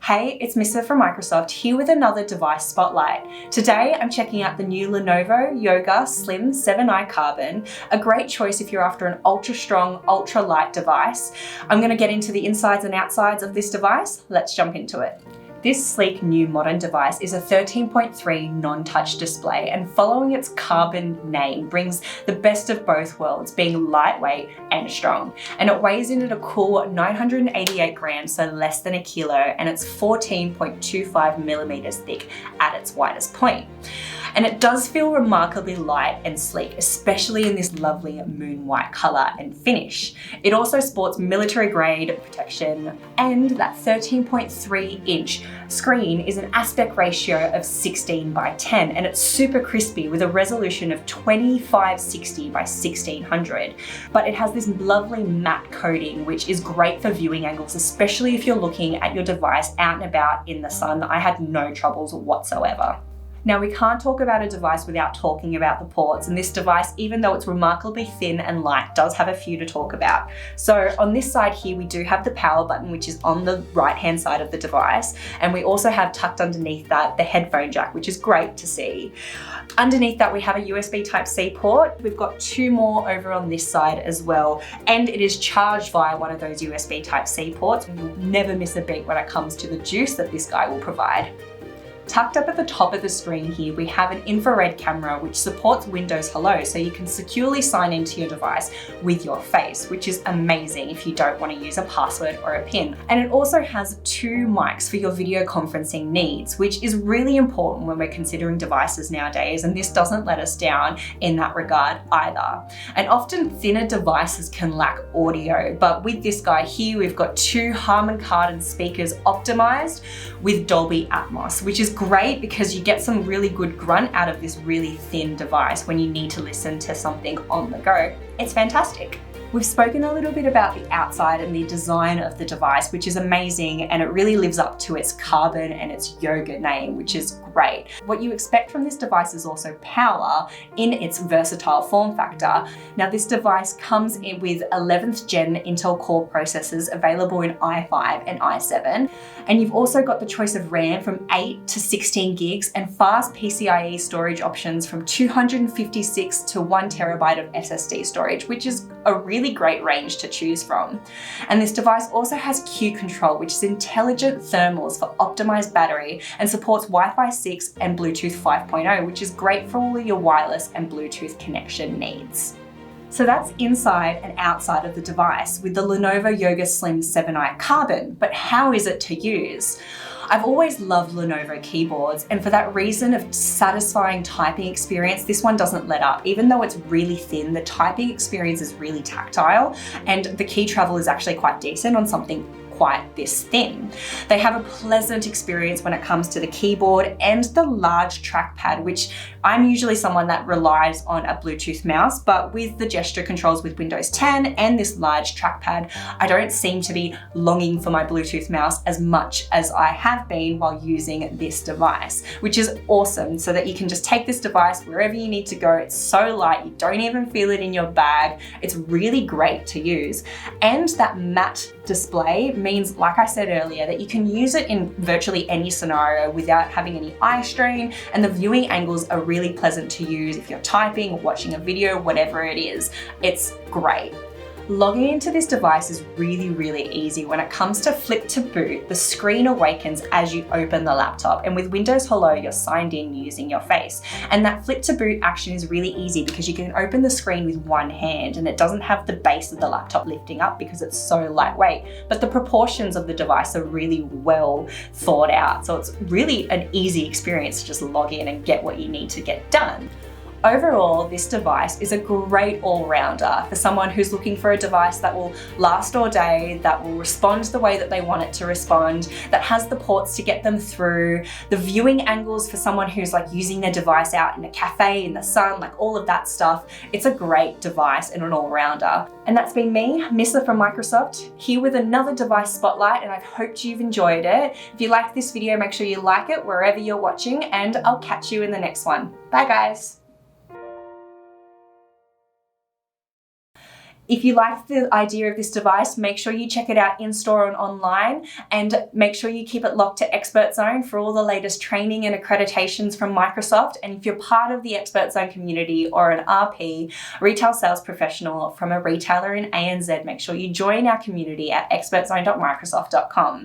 Hey, it's Misa from Microsoft here with another device spotlight. Today I'm checking out the new Lenovo Yoga Slim 7i Carbon, a great choice if you're after an ultra strong, ultra light device. I'm going to get into the insides and outsides of this device. Let's jump into it. This sleek new modern device is a 13.3 non-touch display, and following its carbon name brings the best of both worlds, being lightweight and strong. And it weighs in at a cool 988 grams, so less than a kilo, and it's 14.25 millimeters thick at its widest point. And it does feel remarkably light and sleek, especially in this lovely moon white color and finish. It also sports military grade protection, and that 13.3 inch screen is an aspect ratio of 16 by 10, and it's super crispy with a resolution of 2560 by 1600. But it has this lovely matte coating, which is great for viewing angles, especially if you're looking at your device out and about in the sun. I had no troubles whatsoever. Now, we can't talk about a device without talking about the ports, and this device, even though it's remarkably thin and light, does have a few to talk about. So on this side here, we do have the power button, which is on the right-hand side of the device, and we also have tucked underneath that the headphone jack, which is great to see. Underneath that, we have a USB Type-C port. We've got two more over on this side as well, and it is charged via one of those USB Type-C ports. You'll never miss a beat when it comes to the juice that this guy will provide. Tucked up at the top of the screen here, we have an infrared camera which supports Windows Hello, so you can securely sign into your device with your face, which is amazing if you don't want to use a password or a PIN. And it also has two mics for your video conferencing needs, which is really important when we're considering devices nowadays, and this doesn't let us down in that regard either. And often thinner devices can lack audio, but with this guy here, we've got two Harman Kardon speakers optimized with Dolby Atmos, which is great because you get some really good grunt out of this really thin device when you need to listen to something on the go. It's fantastic. We've spoken a little bit about the outside and the design of the device, which is amazing, and it really lives up to its carbon and its yoga name, which is great. What you expect from this device is also power in its versatile form factor. Now, this device comes in with 11th gen Intel Core processors available in i5 and i7, and you've also got the choice of RAM from 8 to 16 gigs and fast PCIe storage options from 256 to 1 terabyte of SSD storage, which is a really great range to choose from. And this device also has Q Control, which is intelligent thermals for optimized battery and supports Wi-Fi 6 and Bluetooth 5.0, which is great for all of your wireless and Bluetooth connection needs. So that's inside and outside of the device with the Lenovo Yoga Slim 7i Carbon, but how is it to use? I've always loved Lenovo keyboards, and for that reason of satisfying typing experience, this one doesn't let up. Even though it's really thin, the typing experience is really tactile, and the key travel is actually quite decent on something quite this thin. They have a pleasant experience when it comes to the keyboard and the large trackpad, which I'm usually someone that relies on a Bluetooth mouse, but with the gesture controls with Windows 10 and this large trackpad, I don't seem to be longing for my Bluetooth mouse as much as I have been while using this device, which is awesome, so that you can just take this device wherever you need to go. It's so light, you don't even feel it in your bag. It's really great to use. And that matte display means, like I said earlier, that you can use it in virtually any scenario without having any eye strain, and the viewing angles are really pleasant to use if you're typing or watching a video, whatever it is. It's great. Logging into this device is really, really easy. When it comes to flip to boot, the screen awakens as you open the laptop, and with Windows Hello, you're signed in using your face. And that flip to boot action is really easy because you can open the screen with one hand, and it doesn't have the base of the laptop lifting up because it's so lightweight. But the proportions of the device are really well thought out, so it's really an easy experience to just log in and get what you need to get done. Overall, this device is a great all-rounder for someone who's looking for a device that will last all day, that will respond the way that they want it to respond, that has the ports to get them through, the viewing angles for someone who's like using their device out in a cafe, in the sun, like all of that stuff. It's a great device and an all-rounder. And that's been me, Misa from Microsoft, here with another device spotlight, and I've hoped you've enjoyed it. If you liked this video, make sure you like it wherever you're watching, and I'll catch you in the next one. Bye guys. If you like the idea of this device, make sure you check it out in-store and online, and make sure you keep it locked to Expert Zone for all the latest training and accreditations from Microsoft. And if you're part of the Expert Zone community or an RP, retail sales professional from a retailer in ANZ, make sure you join our community at expertzone.microsoft.com.